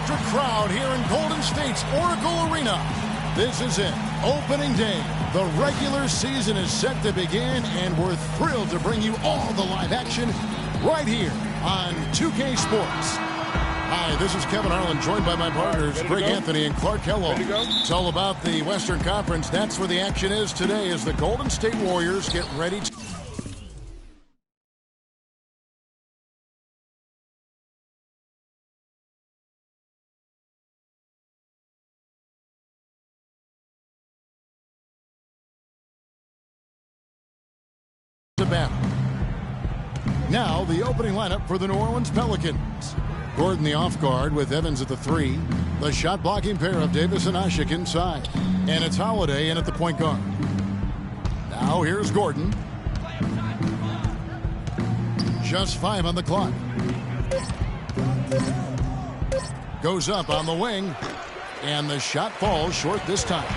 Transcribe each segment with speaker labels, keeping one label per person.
Speaker 1: electric crowd here in Golden State's Oracle Arena. This is it, opening day. The regular season is set to begin, and we're thrilled to bring you all the live action right here on 2K Sports. Hi, this is Kevin Harlan, joined by my partners, Greg Anthony and Clark Kellogg. It's all about the Western Conference. That's where the action is today as the Golden State Warriors get ready to... battle. Now the opening lineup for the New Orleans Pelicans. Gordon the off guard with Evans at the 3. The shot blocking pair of Davis and Ashik inside. And it's Holiday in at the point guard. Now here's Gordon. Just 5 on the clock. Goes up on the wing. And the shot falls short this time.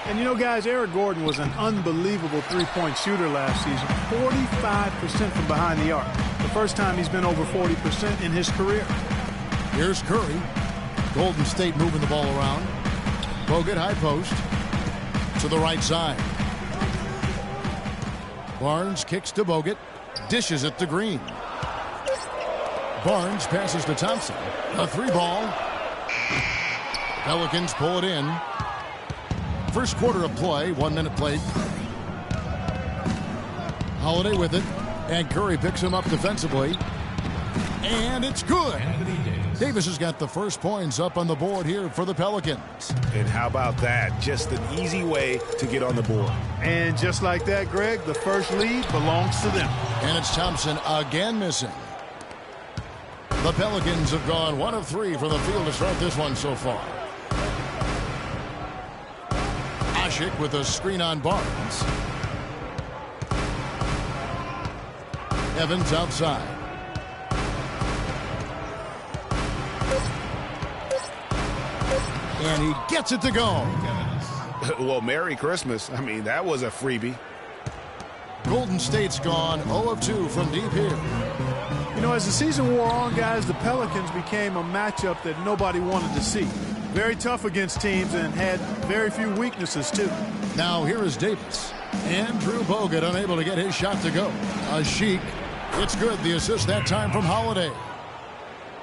Speaker 2: And you know, guys, Eric Gordon was an unbelievable three-point shooter last season. 45% from behind the arc. The first time he's been over 40% in his career.
Speaker 1: Here's Curry. Golden State moving the ball around. Bogut high post. To the right side. Barnes kicks to Bogut. Dishes it to Green. Barnes passes to Thompson. A 3-ball. Pelicans pull it in. First quarter of play, 1 minute played. Holiday with it, and Curry picks him up defensively. And it's good. Davis has got the first points up on the board here for the Pelicans.
Speaker 3: And how about that? Just an easy way to get on the board.
Speaker 2: And just like that, Greg, the first lead belongs to them.
Speaker 1: And it's Thompson again missing. The Pelicans have gone 1 of 3 from the field to start this one so far. Ashik with a screen on Barnes. Evans outside. And he gets it to go.
Speaker 3: Well, Merry Christmas. I mean, that was a freebie.
Speaker 1: Golden State's gone 0 of 2 from deep here.
Speaker 2: You know, as the season wore on, guys, the Pelicans became a matchup that nobody wanted to see. Very tough against teams and had very few weaknesses, too.
Speaker 1: Now here is Davis. Andrew Bogut unable to get his shot to go. Ashik. It's good. The assist that time from Holiday.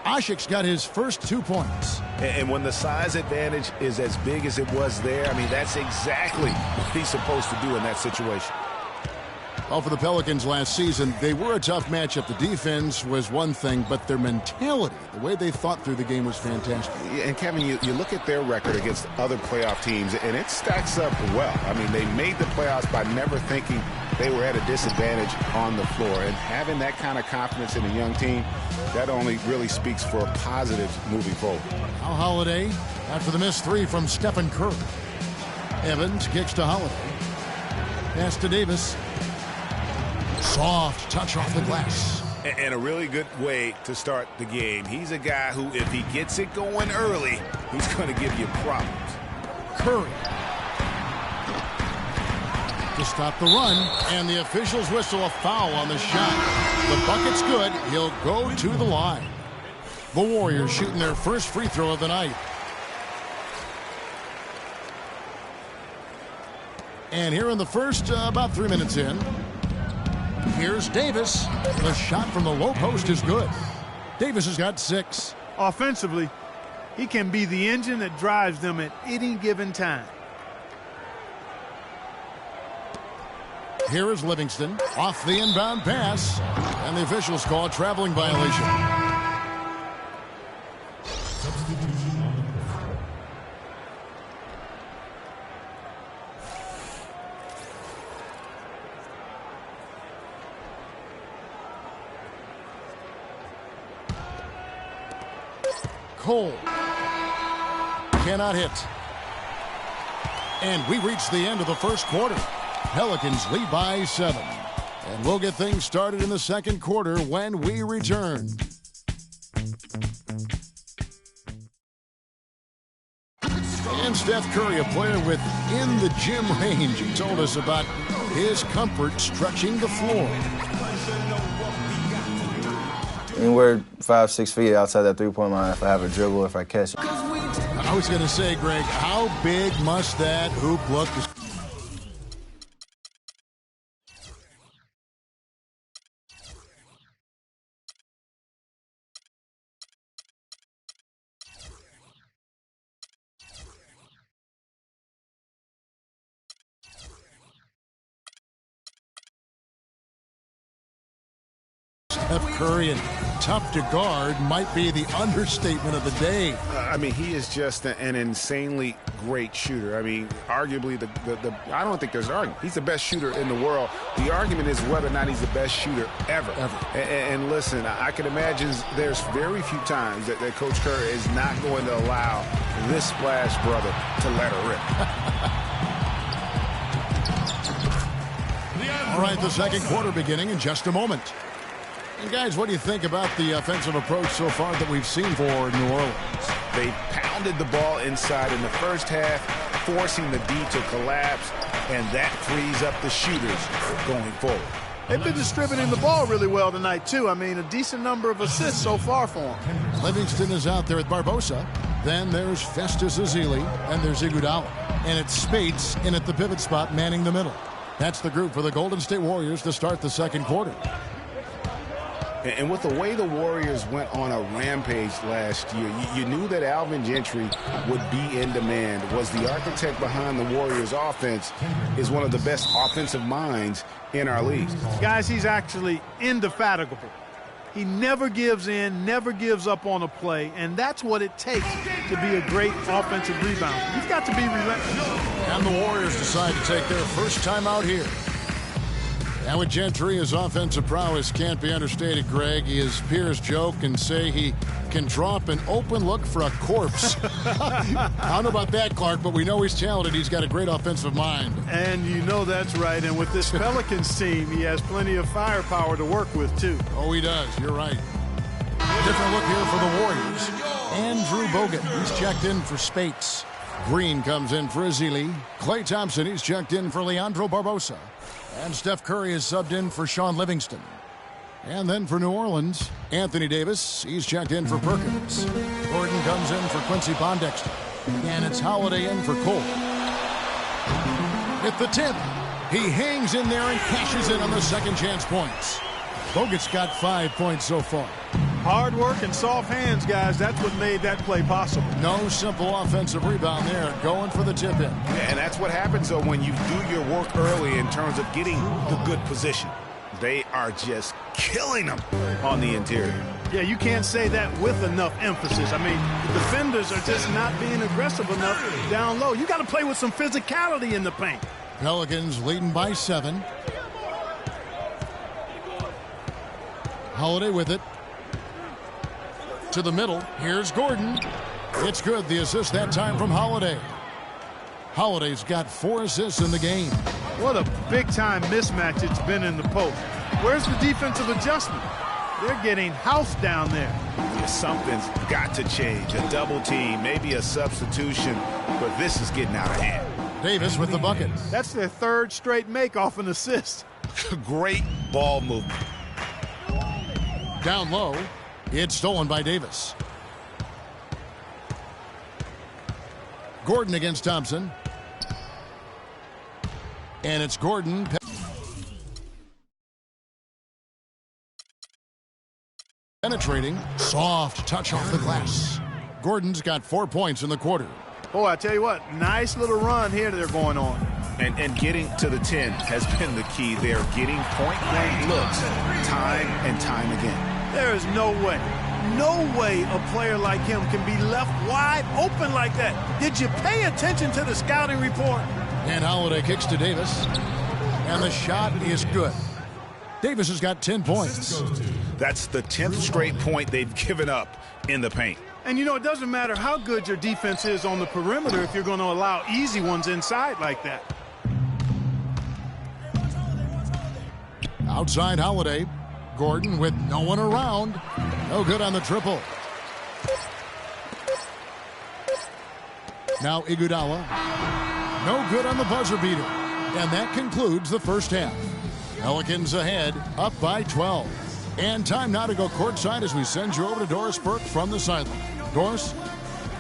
Speaker 1: Ashik's got his first 2 points.
Speaker 3: And when the size advantage is as big as it was there, I mean, that's exactly what he's supposed to do in that situation.
Speaker 1: Well, for the Pelicans last season, they were a tough matchup. The defense was one thing, but their mentality, the way they thought through the game was fantastic.
Speaker 3: And, Kevin, you look at their record against other playoff teams, and it stacks up well. I mean, they made the playoffs by never thinking they were at a disadvantage on the floor. And having that kind of confidence in a young team, that only really speaks for a positive moving forward.
Speaker 1: Now Holiday after the missed 3 from Stephen Curry. Evans kicks to Holiday. Pass to Davis. Soft touch off the glass.
Speaker 3: And a really good way to start the game. He's a guy who, if he gets it going early, he's going to give you problems.
Speaker 1: Curry. To stop the run, and the officials whistle a foul on the shot. The bucket's good. He'll go to the line. The Warriors shooting their first free throw of the night. And here in the first, about 3 minutes in, here's Davis. The shot from the low post is good. Davis has got 6.
Speaker 2: Offensively, he can be the engine that drives them at any given time.
Speaker 1: Here is Livingston off the inbound pass, and the officials call a traveling violation. Cole cannot hit. And we reach the end of the first quarter. Pelicans lead by 7. And we'll get things started in the second quarter when we return. And Steph Curry, a player within the gym range, he told us about his comfort stretching the floor.
Speaker 4: Anywhere 5-6 feet outside that three-point line if I have a dribble, if I catch it.
Speaker 1: I was going to say, Greg, how big must that hoop look? Steph Curry, and tough to guard might be the understatement of the day.
Speaker 3: I mean, he is just an insanely great shooter. I mean, arguably, I don't think there's an argument. He's the best shooter in the world. The argument is whether or not he's the best shooter ever. And listen, I can imagine there's very few times that Coach Kerr is not going to allow this splash brother to let her rip.
Speaker 1: All right, the second quarter beginning in just a moment. And guys, what do you think about the offensive approach so far that we've seen for New Orleans?
Speaker 3: They pounded the ball inside in the first half, forcing the D to collapse, and that frees up the shooters going forward.
Speaker 2: They've been distributing the ball really well tonight, too. I mean, a decent number of assists so far for them.
Speaker 1: Livingston is out there with Barbosa. Then there's Festus Ezeli, and there's Iguodala. And it's Spates in at the pivot spot, manning the middle. That's the group for the Golden State Warriors to start the second quarter.
Speaker 3: And with the way the Warriors went on a rampage last year, you knew that Alvin Gentry would be in demand. Was the architect behind the Warriors' offense, is one of the best offensive minds in our league.
Speaker 2: Guys, he's actually indefatigable. He never gives in, never gives up on a play, and that's what it takes to be a great offensive rebounder. You've got to be relentless.
Speaker 1: And the Warriors decide to take their first time out here. And with Gentry, his offensive prowess can't be understated, Greg. His peers joke and say he can drop an open look for a corpse. I don't know about that, Clark, but we know he's talented. He's got a great offensive mind.
Speaker 2: And you know that's right. And with this Pelicans team, he has plenty of firepower to work with, too.
Speaker 1: Oh, he does. You're right. Different look here for the Warriors. Andrew Bogut, he's checked in for Spates. Green comes in for Ezeli. Klay Thompson, he's checked in for Leandro Barbosa. And Steph Curry is subbed in for Sean Livingston. And then for New Orleans, Anthony Davis, he's checked in for Perkins. Gordon comes in for Quincy Pondexter. And it's Holiday in for Cole. At the tip, he hangs in there and cashes in on the second chance points. Bogut's got 5 points so far.
Speaker 2: Hard work and soft hands, guys. That's what made that play possible.
Speaker 1: No simple offensive rebound there, going for the tip-in.
Speaker 3: Yeah, and that's what happens, though, when you do your work early in terms of getting the good position. They are just killing them on the interior.
Speaker 2: Yeah, you can't say that with enough emphasis. I mean, the defenders are just not being aggressive enough down low. You got to play with some physicality in the paint.
Speaker 1: Pelicans leading by 7. Holiday with it. To the middle. Here's Gordon. It's good. The assist that time from Holiday. Holiday's got 4 assists in the game.
Speaker 2: What a big-time mismatch it's been in the post. Where's the defensive adjustment? They're getting housed down there.
Speaker 3: Something's got to change. A double team, maybe a substitution, but this is getting out of hand.
Speaker 1: Davis with the bucket.
Speaker 2: That's their third straight make off an assist.
Speaker 3: Great ball movement.
Speaker 1: Down low. It's stolen by Davis. Gordon against Thompson. And it's Gordon. Penetrating. Soft touch off the glass. Gordon's got 4 points in the quarter.
Speaker 2: Boy, I tell you what, nice little run here they're going on.
Speaker 3: And getting to the 10 has been the key. They're getting point-blank looks time and time again.
Speaker 2: There is no way a player like him can be left wide open like that. Did you pay attention to the scouting report?
Speaker 1: And Holiday kicks to Davis. And the shot is good. Davis has got 10 points.
Speaker 3: That's the 10th straight point they've given up in the paint.
Speaker 2: And, you know, it doesn't matter how good your defense is on the perimeter if you're going to allow easy ones inside like that.
Speaker 1: Outside Holiday. Gordon with no one around. No good on the triple. Now Iguodala. No good on the buzzer beater. And that concludes the first half. Pelicans ahead, up by 12. And time now to go courtside as we send you over to Doris Burke from the sideline. Doris?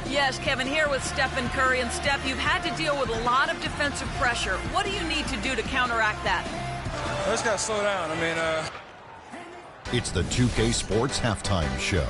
Speaker 5: Yes, Kevin, here with Stephen Curry. And Steph, you've had to deal with a lot of defensive pressure. What do you need to do to counteract that?
Speaker 6: I just got to slow down.
Speaker 7: It's the 2K Sports Halftime Show.